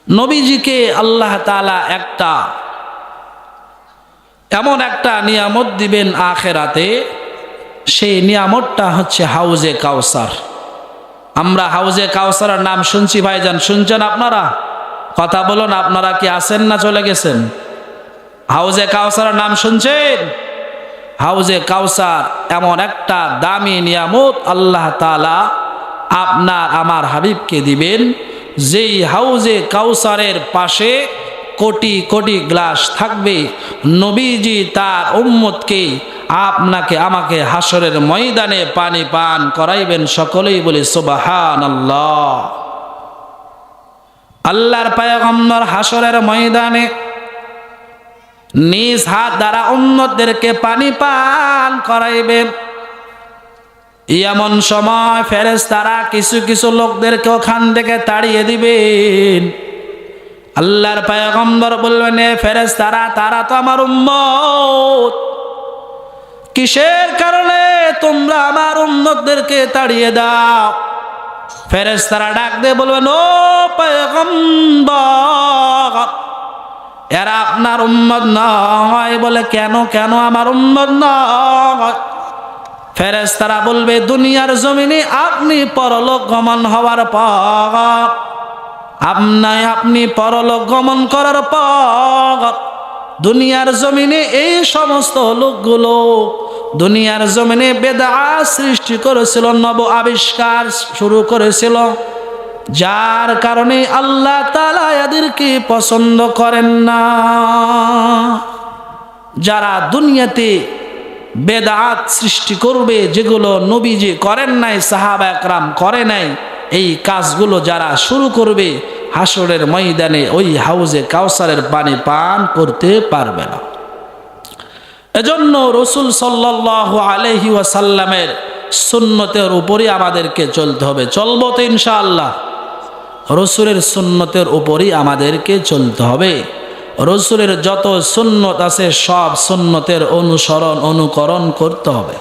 নবীজিকে আল্লাহ তাআলা এমন একটা নিয়ামত দিবেন আখেরাতে, সেই নিয়ামতটা হচ্ছে হাউজে কাউসার। আমরা হাউজে কাউসারের নাম শুনছি ভাইজান, শুনছেন আপনারা? কথা বলুন, আপনারা কি আছেন না চলে গেছেন? হাউজে কাউসারের নাম শুনছেন? হাউজে কাউসার এমন একটা দামি নিয়ামত আল্লাহ তাআলা আপনার আমার হাবিবকে দিবেন, যেই হাউজে কাউসারের পাশে কোটি কোটি গ্লাস থাকবে। নবীজি তার উম্মতকে, আপনাকে আমাকে হাসরের ময়দানে পানি পান করাইবেন। সকলেই বলি সুবহানাল্লাহ। আল্লাহর পয়গম্বর হাসরের ময়দানে নিজ হাত দ্বারা উম্মতদেরকে পানি পান করাইবেন। এমন সময় ফেরেশতারা কিছু কিছু লোকদেরকে ওখান থেকে তাড়িয়ে দিবেন। আল্লাহর পয়গম্বর বলবেন, এ ফেরেশতারা, তারা তো আমার উম্মত, কিসের কারণে তোমরা আমার উম্মতদেরকে তাড়িয়ে দাও? ফেরেশতারা ডাক দিয়ে বলবেন, ও পয়গম্বর, এরা আপনার উম্মত নয়। বলে, কেন কেন আমার উম্মত নয়? ফেরেশতারা বলবে, দুনিয়ার জমিনে আপনি পরলোক গমন হওয়ার পর, আপনি পরলোক গমন করার পর দুনিয়ার জমিনে এই সমস্ত লোকগুলো দুনিয়ার জমিনে বেদাত সৃষ্টি করেছিল, নব আবিষ্কার শুরু করেছিল, যার কারণে আল্লাহ তাআলা এদেরকে পছন্দ করেন না। যারা দুনিয়াতে বেদাত সৃষ্টি করবে, যেগুলো নবীজি করেন নাই, সাহাবা একরাম করে নাই, এই কাজগুলো যারা শুরু করবে, হাসরের ময়দানে ওই হাউজে কাউসারের পানি পান করতে পারবে না। এজন্য রাসূল সাল্লাল্লাহু আলাইহি ওয়াসাল্লামের সুন্নতের উপরই আমাদেরকে চলতে হবে। চলবো তো ইনশাআল্লাহ? রাসূলের সুন্নতের উপরই আমাদেরকে চলতে হবে। রাসূলের যত সুন্নত আছে সব সুন্নতের অনুসরণ অনুকরণ করতে হবে।